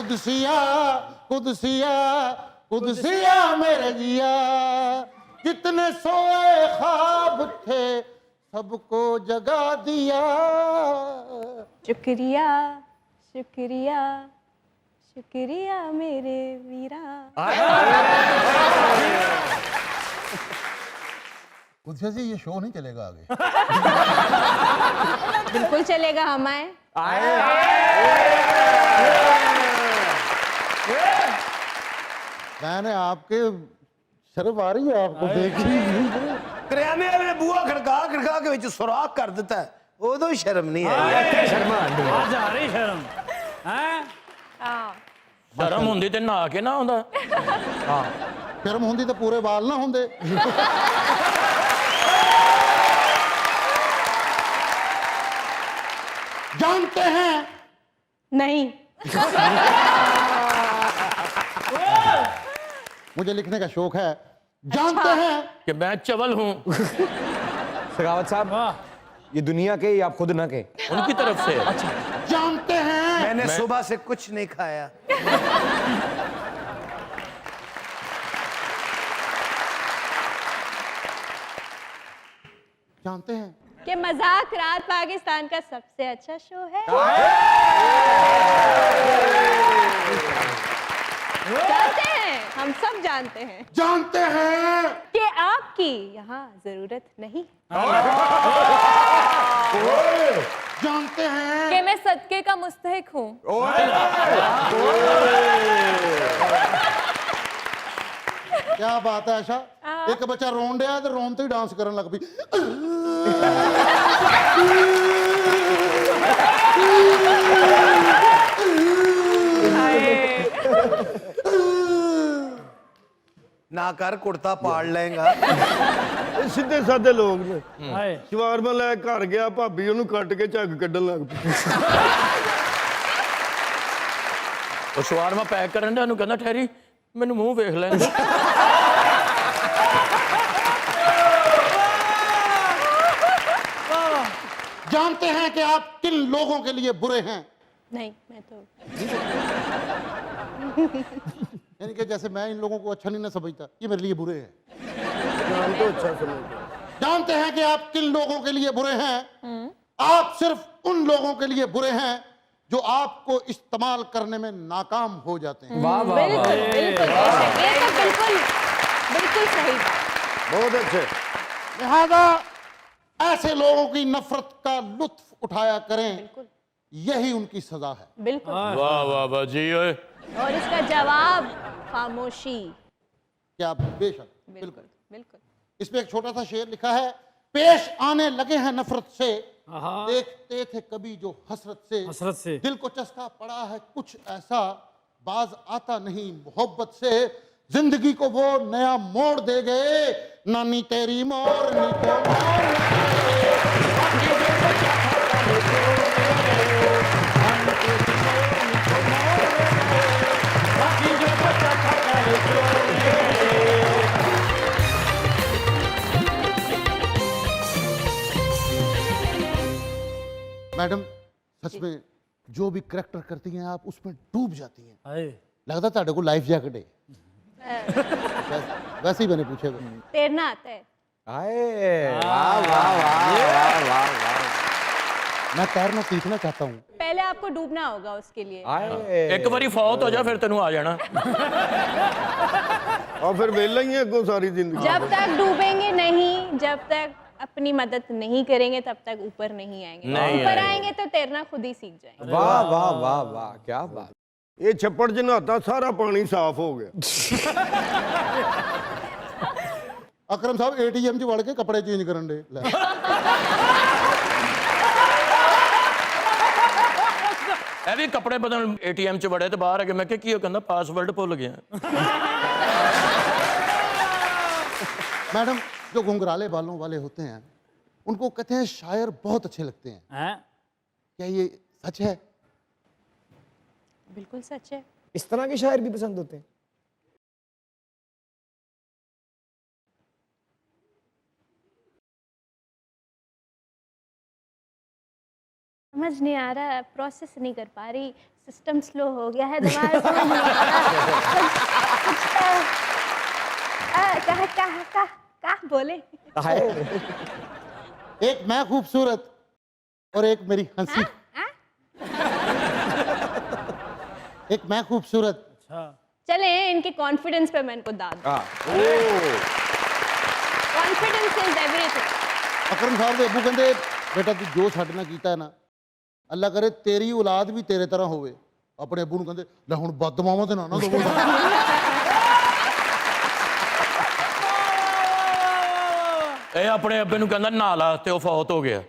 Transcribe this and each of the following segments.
कुदसिया कुदसिया कुदसिया मेरे जिया, कितने सोए ख्वाब थे सबको जगा दिया। शुक्रिया शुक्रिया शुक्रिया मेरे वीरा। कुदसिया जी ये शो नहीं चलेगा आगे। बिल्कुल चलेगा, हम आए। मैंने आपके शर्म आ रही है आपको देख रही। करियाने वाले ने बूहा खड़का खड़का के विच सुराख कर दिता है, उदों ही शर्म नहीं है। शर्म आ रही शर्म हैं? शर्म हुंदी ते नहा के ना आउंदा। शर्म होंदी तो पूरे बाल ना होंदे। जानते हैं नहीं। मुझे लिखने का शौक है। जानते हैं कि मैं चवल हूं सखावत साहब, ये दुनिया के या आप खुद ना के? उनकी तरफ से। जानते हैं मैंने सुबह से कुछ नहीं खाया। जानते हैं कि मजाक रात पाकिस्तान का सबसे अच्छा शो है। जानते हैं, हम सब जानते हैं जानते हैं कि आपकी यहाँ जरूरत नहीं। जानते हैं कि मैं सदके का मुस्तहिक हूँ। क्या बात है आशा, एक बच्चा रोन दिया तो रोनते ही डांस करने लग पी। ना कर कुर्ता पाड़ लेगा। ਇਹ ਸਿੱਧੇ ਸਾਦੇ ਲੋਕ ਨੇ। ਹਾਏ ਸ਼ਵਾਰਮਾ ਲੈ ਘਰ ਗਿਆ, ਭਾਬੀ ਉਹਨੂੰ ਕੱਟ ਕੇ ਝੱਗ ਕੱਢਣ ਲੱਗ ਪਈ। ਉਹ ਸ਼ਵਾਰਮਾ ਪੈਕ ਕਰਨ ਦਾ ਉਹਨੂੰ ਕਹਿੰਦਾ ਠਹਿਰੀ ਮੈਨੂੰ ਮੂੰਹ ਵੇਖ ਲੈਣ ਦੇ। जानते हैं कि आप किन लोगों के लिए बुरे हैं? नहीं, मैं तो यानी कि जैसे मैं इन लोगों को अच्छा नहीं ना समझता, ये मेरे लिए बुरे हैं। ਜਾਨ ਤੋਂ ਅੱਛਾ ਸਮਝਦਾ। जानते हैं कि आप किन लोगों के लिए बुरे हैं? आप सिर्फ उन लोगों के लिए बुरे हैं जो आपको इस्तेमाल करने में नाकाम हो जाते हैं। वाह वाह वाह। बिल्कुल बिल्कुल बेशक, ये तो बिल्कुल बिल्कुल सही बात। ਬਹੁਤ ਅੱਛੇ। लिहाजा ऐसे लोगों की नफरत का लुत्फ उठाया करें, यही उनकी सजा है। बिल्कुल। वाह वाह वाह जी ओए। और इसका जवाब खामोशी। क्या बेशक बिल्कुल बिल्कुल। इसमें एक छोटा सा शेर लिखा है, पेश आने लगे हैं नफरत से, देखते थे कभी जो हसरत से, दिल को चस्का पड़ा है कुछ ऐसा, बाज आता नहीं मोहब्बत से, जिंदगी को वो नया मोड़ दे गए, नानी तेरी मोरनी को मैडम सच में जो भी करैक्टर करती हैं आप उसमें डूब जाती हैं। ਹਾਏ लगता था को लाइफ जैकेट है। वैसे ही मैंने पूछे। तैरना आता है। आए वाह वाह वाह वाह वाह वाह। मैं तैरना सीखना चाहता हूँ। पहले आपको डूबना होगा उसके लिए। आए ਇੱਕ ਵਾਰੀ ਫੌਤ ਹੋ ਜਾ ਫਿਰ ਤੈਨੂੰ ਆ ਜਾਣਾ। और फिर वेला ही है अगों सारी जिंदगी। जब तक डूबेंगे नहीं, जब तक अपनी मदद नहीं करेंगे, तब तक ऊपर नहीं आएंगे। नहीं ऊपर आएंगे। आएंगे तो तैरना खुद ही सीख जाएंगे। वाह वाह वाह वाह क्या बात। ये छप्पड़ च नहाता सारा पानी साफ हो गया। अकरम साहब एटीएम च वड़ के कपड़े चेंज करन दे। ਇਹ ਵੀ ਕੱਪੜੇ ਬਦਲਣ ਏਟੀਐਮ ਚ ਵੜੇ ਤੇ ਬਾਹਰ ਆ ਕੇ ਮੈਂ ਕਿਹਾ ਕੀ ਹੋ, ਕਹਿੰਦਾ ਪਾਸਵਰਡ ਭੁੱਲ ਗਿਆ। मैडम जो घुंघराले बालों वाले होते हैं उनको कहते हैं शायर बहुत अच्छे लगते हैं। हैं? क्या ये सच है? बिल्कुल सच है। इस तरह के शायर भी पसंद होते हैं? समझ नहीं आ रहा, प्रोसेस नहीं कर पा रही, सिस्टम स्लो हो गया है, दिमाग समझ नहीं आ रहा। कहा बोले। एक मैं खूबसूरत और एक मेरी हंसी। एक मैं खूबसूरत। चले इनके कॉन्फिडेंस पे मैं इनको दाद। Confidence is everything. अकरम साहब ਦੇ ਅੱਬੂ ਕਹਿੰਦੇ ਬੇਟਾ ਤੂੰ ਜੋ ਸਾਡੇ ਨਾਲ ਕੀਤਾ ਹੈ ਨਾ ਅੱਲਾ ਕਰੇ ਤੇਰੀ ਔਲਾਦ ਵੀ ਤੇਰੇ ਤਰ੍ਹਾਂ ਹੋਵੇ। ਆਪਣੇ ਅੱਬੂ ਨੂੰ ਕਹਿੰਦੇ ਲੈ ਹੁਣ ਬਦਦੁਆਵਾਂ ਤੇ ਨਾ ਨਾ ਦਵੋ। ਇਹ ਆਪਣੇ ਅੱਬੇ ਨੂੰ ਕਹਿੰਦਾ ਨਹਾ ਲਾ ਤੇ ਉਹ ਫੌਤ ਹੋ ਗਿਆ।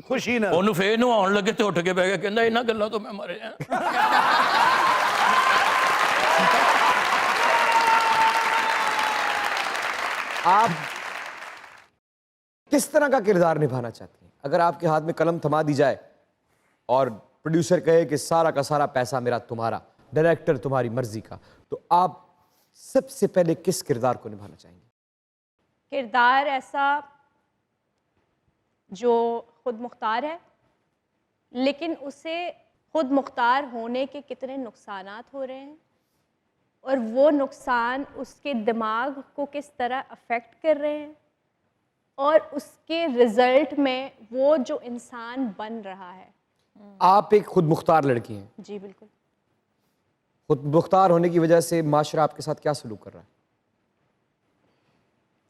ਖੁਸ਼ੀ ਨਾਲ ਉਹਨੂੰ ਫੇਰ ਨਹਾਉਣ ਲੱਗੇ ਤੇ ਉੱਠ ਕੇ ਬਹਿ ਗਿਆ, ਕਹਿੰਦਾ ਇਹਨਾਂ ਗੱਲਾਂ ਤੋਂ ਮੈਂ ਮਰਿਆ। आप किस तरह का किरदार निभाना चाहती हैं? अगर आपके हाथ में कलम थमा दी जाए और प्रोड्यूसर कहे कि सारा का सारा पैसा मेरा तुम्हारा, डायरेक्टर तुम्हारी मर्जी का, तो आप सबसे पहले किस किरदार को निभाना चाहेंगे? किरदार ऐसा जो खुद मुख्तार है, लेकिन उसे खुद मुख्तार होने के कितने नुकसानात हो रहे हैं और वो नुकसान उसके दिमाग को किस तरह अफेक्ट कर रहे हैं और उसके रिजल्ट में वो जो इंसान बन रहा है। आप एक खुद मुख्तार लड़की हैं। जी बिल्कुल। खुद मुख्तार होने की वजह से माशरा आपके साथ क्या सलूक कर रहा है?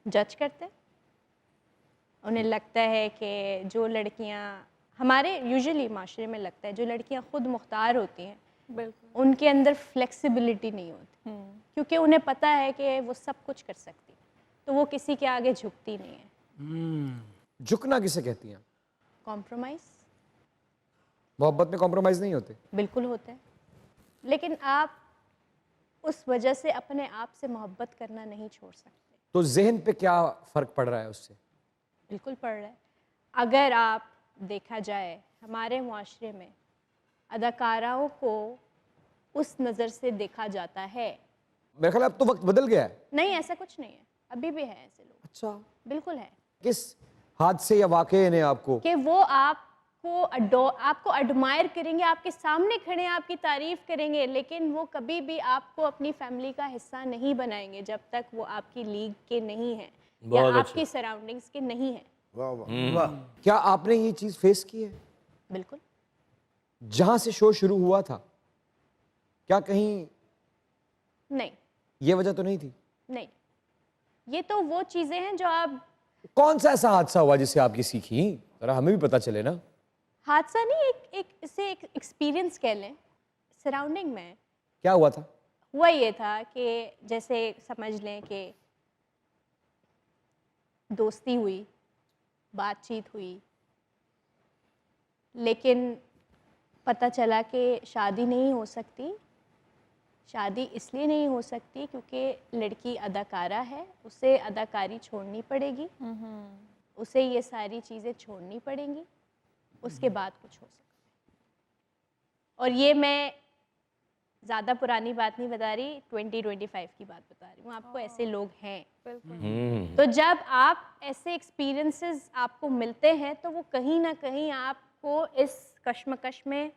जज करते हैं। उन्हें लगता है कि जो लड़कियां हमारे यूजुअली माशरे में लगता है जो लड़कियां खुद मुख्तार होती हैं उनके अंदर फ्लेक्सिबिलिटी नहीं होती, क्योंकि उन्हें पता है कि वो सब कुछ कर सकती, तो वो किसी के आगे झुकती नहीं है। झुकना किसे कहती हैं? कॉम्प्रोमाइज़। मोहब्बत में कॉम्प्रोमाइज नहीं होते? बिल्कुल होता है, लेकिन आप उस वजह से अपने आप से मोहब्बत करना नहीं छोड़ सकते। तो जहन पे क्या फर्क पड़ रहा है उससे? बिल्कुल पड़ रहा है। अगर आप देखा जाए हमारे मुआशरे में अदाकाराओं को उस नज़र से देखा जाता है। मेरे ख्याल अब तो वक्त बदल गया है। नहीं, ऐसा कुछ नहीं है, अभी भी है ऐसे लोग। अच्छा, बिल्कुल है। किस हादसे या वाकये ने आपको? कि वो आपको एडमायर करेंगे, आपके सामने खड़े हैं, आपकी तारीफ करेंगे, लेकिन वो कभी भी आपको अपनी फैमिली का हिस्सा नहीं बनाएंगे जब तक वो आपकी लीग के नहीं हैं या आपकी सराउंडिंग्स के नहीं हैं। वाह वाह वाह। क्या आपने ये चीज फेस की है? बिल्कुल। जहां से शो शुरू हुआ था क्या कहीं नहीं, ये वजह तो नहीं थी? नहीं, ये तो वो चीज़ें हैं जो आप। कौन सा ऐसा हादसा हुआ जिससे आपकी सीखी? जरा हमें भी पता चले ना। हादसा नहीं, इसे एक एक्सपीरियंस कह लें। सराउंडिंग में क्या हुआ था? हुआ ये था कि जैसे समझ लें कि दोस्ती हुई, बातचीत हुई, लेकिन पता चला कि शादी नहीं हो सकती। शादी इसलिए नहीं हो सकती क्योंकि लड़की अदाकारा है, उसे अदाकारी छोड़नी पड़ेगी, उसे ये सारी चीज़ें छोड़नी पड़ेंगी, उसके बाद कुछ हो सकता है। और ये मैं ज़्यादा पुरानी बात नहीं बता रही, 2025 की बात बता रही हूँ आपको। ऐसे लोग हैं। तो जब आप ऐसे एक्सपीरियंसेस आपको मिलते हैं तो वो कहीं ना कहीं आपको इस कश्मकश में